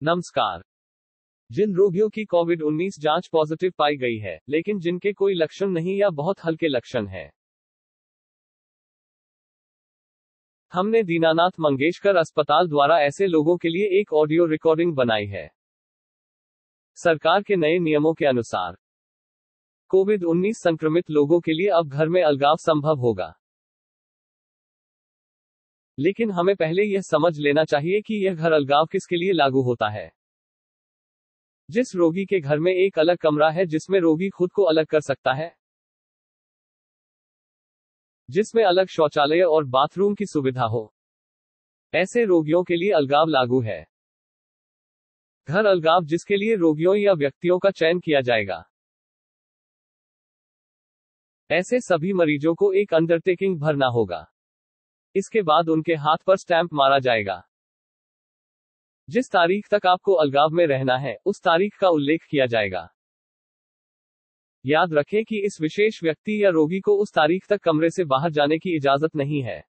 नमस्कार। जिन रोगियों की कोविड-19 जांच पॉजिटिव पाई गई है, लेकिन जिनके कोई लक्षण नहीं या बहुत हल्के लक्षण हैं, हमने दीनानाथ मंगेशकर अस्पताल द्वारा ऐसे लोगों के लिए एक ऑडियो रिकॉर्डिंग बनाई है। सरकार के नए नियमों के अनुसार कोविड-19 संक्रमित लोगों के लिए अब घर में अलगाव संभव होगा। लेकिन हमें पहले यह समझ लेना चाहिए कि यह घर अलगाव किसके लिए लागू होता है। जिस रोगी के घर में एक अलग कमरा है जिसमें रोगी खुद को अलग कर सकता है, जिसमें अलग शौचालय और बाथरूम की सुविधा हो, ऐसे रोगियों के लिए अलगाव लागू है। घर अलगाव जिसके लिए रोगियों या व्यक्तियों का चयन किया जाएगा, ऐसे सभी मरीजों को एक अंडरटेकिंग भरना होगा। इसके बाद उनके हाथ पर स्टैंप मारा जाएगा। जिस तारीख तक आपको अलगाव में रहना है, उस तारीख का उल्लेख किया जाएगा। याद रखें कि इस विशेष व्यक्ति या रोगी को उस तारीख तक कमरे से बाहर जाने की इजाजत नहीं है।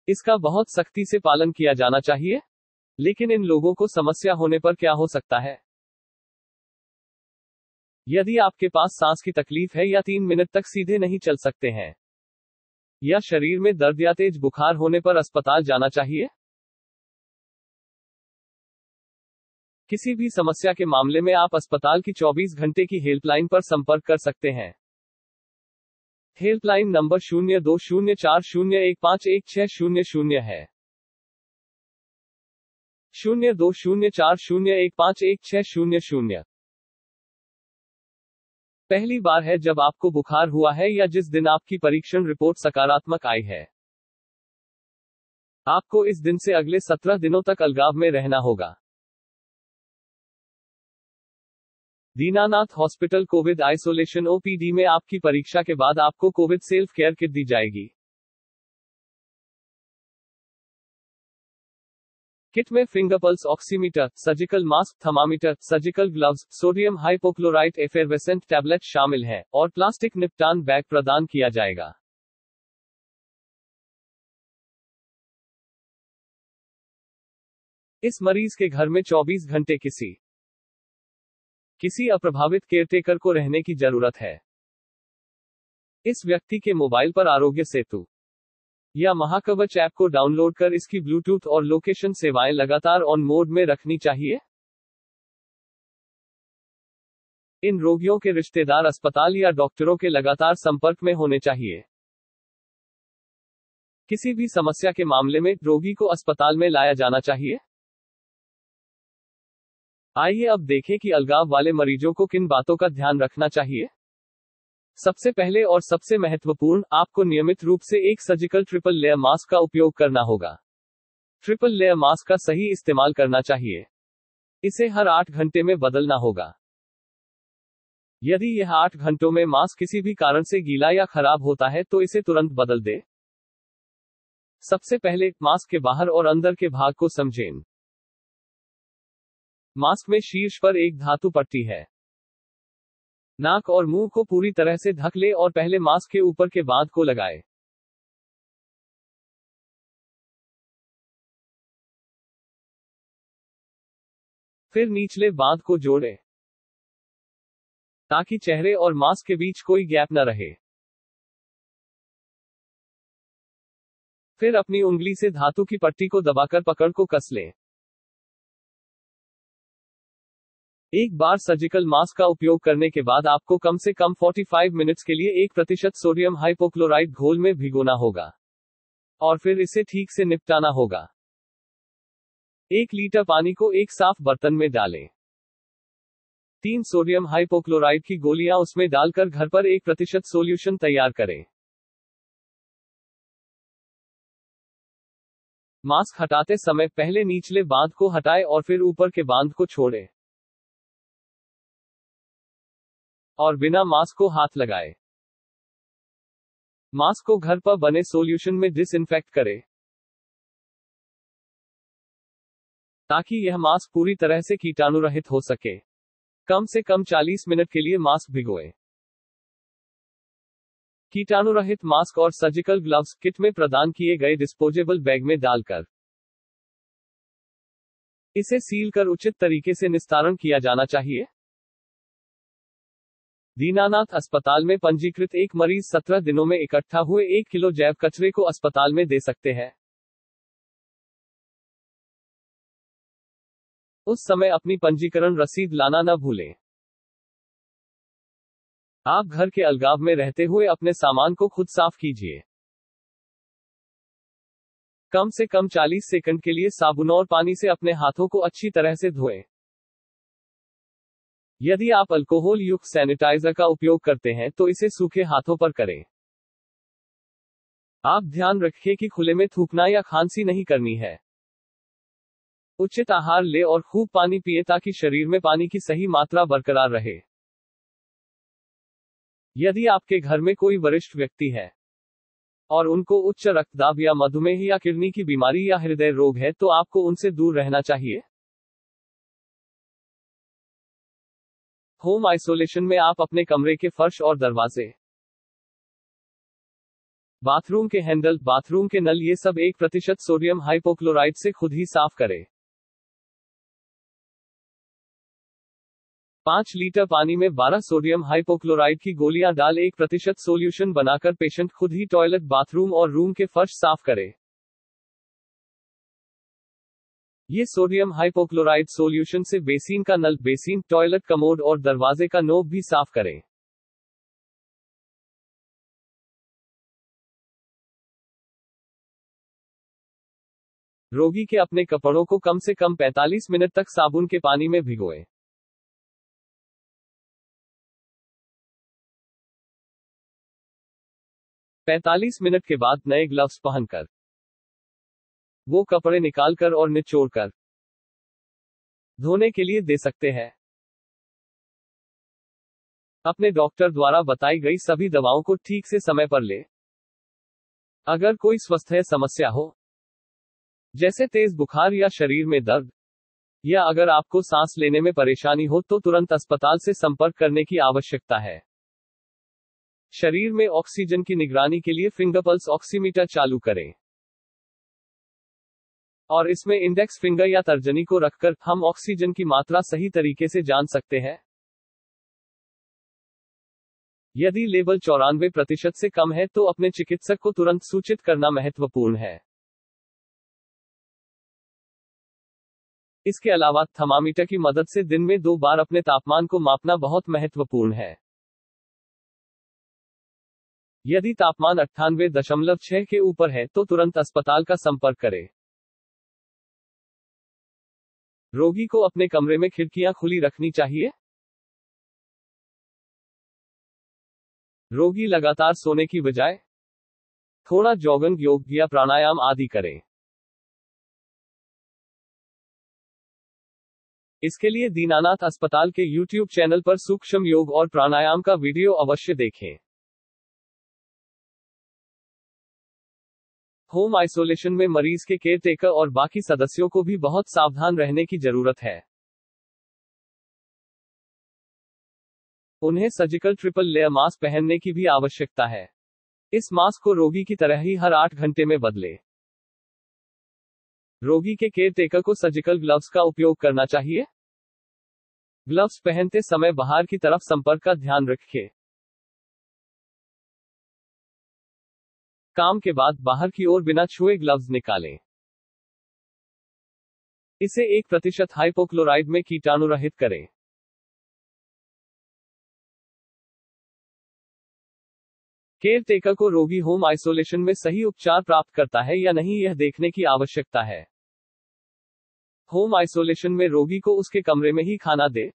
इसका बहुत सख्ती से पालन किया जाना चाहिए। लेकिन इन लोगों को समस्या होने पर क्या हो सकता है? यदि आपके पास सांस की तकलीफ है या 3 मिनट तक सीधे नहीं चल सकते हैं, या शरीर में दर्द या तेज बुखार होने पर अस्पताल जाना चाहिए। किसी भी समस्या के मामले में आप अस्पताल की 24 घंटे की हेल्पलाइन पर संपर्क कर सकते हैं। हेल्पलाइन नंबर 0204015160 है। 0204015160। पहली बार है जब आपको बुखार हुआ है या जिस दिन आपकी परीक्षण रिपोर्ट सकारात्मक आई है, आपको इस दिन से अगले 17 दिनों तक अलगाव में रहना होगा। Dinanath hospital covid isolation OPD में आपकी परीक्षा के बाद आपको कोविड सेल्फ केयर किट दी जाएगी। किट में finger pulse oximeter, surgical mask, thermometer, surgical gloves, sodium hypochlorite effervescent tablet शामिल हैं, और प्लास्टिक निपटान बैग प्रदान किया जाएगा। इस मरीज के घर में 24 घंटे किसी अप्रभावित केयरटेकर को रहने की जरूरत है। इस व्यक्ति के मोबाइल पर आरोग्य सेतु या महाकवच ऐप को डाउनलोड कर इसकी ब्लूटूथ और लोकेशन सेवाएं लगातार ऑन मोड में रखनी चाहिए। इन रोगियों के रिश्तेदार अस्पताल या डॉक्टरों के लगातार संपर्क में होने चाहिए। किसी भी समस्या के मामले में रोगी को अस्पताल में लाया जाना चाहिए। आइए अब देखें कि अलगाव वाले मरीजों को किन बातों का ध्यान रखना चाहिए। सबसे पहले और सबसे महत्वपूर्ण, आपको नियमित रूप से एक सर्जिकल ट्रिपल लेयर मास्क का उपयोग करना होगा। ट्रिपल लेयर मास्क का सही इस्तेमाल करना चाहिए। इसे हर 8 घंटे में बदलना होगा। यदि यह 8 घंटों में मास्क किसी भी कारण से गीला या खराब होता है तो इसे तुरंत बदल दे। सबसे पहले मास्क के बाहर और अंदर के भाग को समझें। मास्क में शीर्ष पर एक धातु पट्टी है। नाक और मुंह को पूरी तरह से ढक ले और पहले मास्क के ऊपर के बांध को लगाए। फिर निचले बांध को जोड़े ताकि चेहरे और मास्क के बीच कोई गैप न रहे। फिर अपनी उंगली से धातु की पट्टी को दबाकर पकड़ को कस ले। एक बार सर्जिकल मास्क का उपयोग करने के बाद आपको कम से कम 45 मिनट्स के लिए 1% सोडियम हाइपोक्लोराइट घोल में भिगोना होगा और फिर इसे ठीक से निपटाना होगा। 1 लीटर पानी को एक साफ बर्तन में डालें। 3 सोडियम हाइपोक्लोराइट की गोलियां उसमें डालकर घर पर 1% सॉल्यूशन तैयार करें। मास्क हटाते समय पहले निचले बांध को हटाएं और फिर ऊपर के बांध को छोड़ें और बिना मास्क को हाथ लगाए मास्क को घर पर बने सॉल्यूशन में डिसइंफेक्ट करें ताकि यह मास्क पूरी तरह से कीटाणु रहित हो सके। कम से कम 40 मिनट के लिए मास्क भिगोएं। कीटाणु रहित मास्क और सर्जिकल ग्लव्स किट में प्रदान किए गए डिस्पोजेबल बैग में डालकर इसे सील कर उचित तरीके से निस्तारण किया जाना चाहिए। दीनानाथ अस्पताल में पंजीकृत एक मरीज 17 दिनों में इकट्ठा हुए 1 किलो जैव कचरे को अस्पताल में दे सकते हैं। उस समय अपनी पंजीकरण रसीद लाना न भूलें। आप घर के अलगाव में रहते हुए अपने सामान को खुद साफ कीजिए। कम से कम 40 सेकंड के लिए साबुन और पानी से अपने हाथों को अच्छी तरह से धोएं। यदि आप अल्कोहल युक्त सैनिटाइजर का उपयोग करते हैं तो इसे सूखे हाथों पर करें। आप ध्यान रखें कि खुले में थूकना या खांसी नहीं करनी है। उचित आहार लें और खूब पानी पिएं ताकि शरीर में पानी की सही मात्रा बरकरार रहे। यदि आपके घर में कोई वरिष्ठ व्यक्ति है और उनको उच्च रक्तदाब या मधुमेह या किडनी की बीमारी या हृदय रोग है तो आपको उनसे दूर रहना चाहिए। होम आइसोलेशन में आप अपने कमरे के फर्श और दरवाजे, बाथरूम के हैंडल, बाथरूम के नल ये सब 1% सोडियम हाइपोक्लोराइट से खुद ही साफ करें। 5 लीटर पानी में 12 सोडियम हाइपोक्लोराइट की गोलियां डाल 1% सोल्यूशन बनाकर पेशेंट खुद ही टॉयलेट, बाथरूम और रूम के फर्श साफ करे। ये सोडियम हाइपोक्लोराइट सोल्यूशन से बेसिन का नल, बेसिन, टॉयलेट कमोड और दरवाजे का नोब भी साफ करें। रोगी के अपने कपड़ों को कम से कम 45 मिनट तक साबुन के पानी में भिगोएं। पैंतालीस मिनट के बाद नए ग्लव्स पहनकर वो कपड़े निकालकर और निचोड़कर धोने के लिए दे सकते हैं। अपने डॉक्टर द्वारा बताई गई सभी दवाओं को ठीक से समय पर ले। अगर कोई स्वास्थ्य समस्या हो, जैसे तेज बुखार या शरीर में दर्द, या अगर आपको सांस लेने में परेशानी हो तो तुरंत अस्पताल से संपर्क करने की आवश्यकता है। शरीर में ऑक्सीजन की निगरानी के लिए फिंगर पल्स ऑक्सीमीटर चालू करें और इसमें इंडेक्स फिंगर या तर्जनी को रखकर हम ऑक्सीजन की मात्रा सही तरीके से जान सकते हैं। यदि लेवल 94% से कम है तो अपने चिकित्सक को तुरंत सूचित करना महत्वपूर्ण है। इसके अलावा थर्मामीटर की मदद से दिन में 2 बार अपने तापमान को मापना बहुत महत्वपूर्ण है। यदि तापमान 98.6 के ऊपर है तो तुरंत अस्पताल का संपर्क करें। रोगी को अपने कमरे में खिड़कियां खुली रखनी चाहिए। रोगी लगातार सोने की बजाय थोड़ा जॉगिंग, योग या प्राणायाम आदि करें। इसके लिए दीनानाथ अस्पताल के YouTube चैनल पर सूक्ष्म योग और प्राणायाम का वीडियो अवश्य देखें। होम आइसोलेशन में मरीज के केयरटेकर और बाकी सदस्यों को भी बहुत सावधान रहने की जरूरत है। उन्हें सर्जिकल ट्रिपल लेयर मास्क पहनने की भी आवश्यकता है। इस मास्क को रोगी की तरह ही हर 8 घंटे में बदले। रोगी के केयरटेकर को सर्जिकल ग्लव्स का उपयोग करना चाहिए। ग्लव्स पहनते समय बाहर की तरफ संपर्क का ध्यान रखें। काम के बाद बाहर की ओर बिना छुए ग्लव्स निकालें। इसे 1% हाइपोक्लोराइड में कीटाणुरहित करें। केयरटेकर को रोगी होम आइसोलेशन में सही उपचार प्राप्त करता है या नहीं यह देखने की आवश्यकता है। होम आइसोलेशन में रोगी को उसके कमरे में ही खाना दे।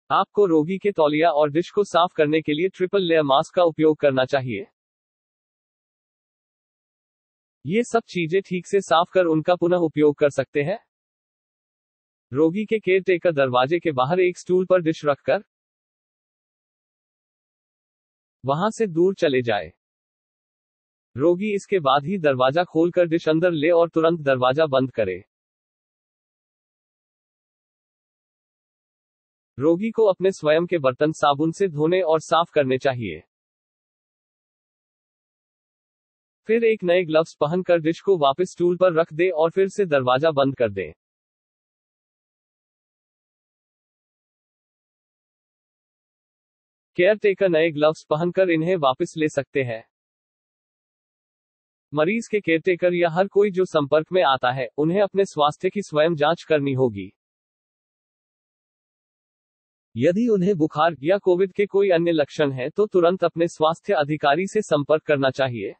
आपको रोगी के तौलिया और डिश को साफ करने के लिए ट्रिपल लेयर मास्क का उपयोग करना चाहिए। ये सब चीजें ठीक से साफ कर उनका पुनः उपयोग कर सकते हैं। रोगी के केयरटेकर दरवाजे के बाहर एक स्टूल पर डिश रखकर वहां से दूर चले जाए। रोगी इसके बाद ही दरवाजा खोलकर डिश अंदर ले और तुरंत दरवाजा बंद करे। रोगी को अपने स्वयं के बर्तन साबुन से धोने और साफ करने चाहिए। फिर एक नए ग्लव्स पहनकर डिश को वापस स्टूल पर रख दे और फिर से दरवाजा बंद कर दें। केयरटेकर नए ग्लव्स पहनकर इन्हें वापस ले सकते हैं। मरीज के केयरटेकर या हर कोई जो संपर्क में आता है, उन्हें अपने स्वास्थ्य की स्वयं जांच करनी होगी। यदि उन्हें बुखार या कोविड के कोई अन्य लक्षण है तो तुरंत अपने स्वास्थ्य अधिकारी से संपर्क करना चाहिए।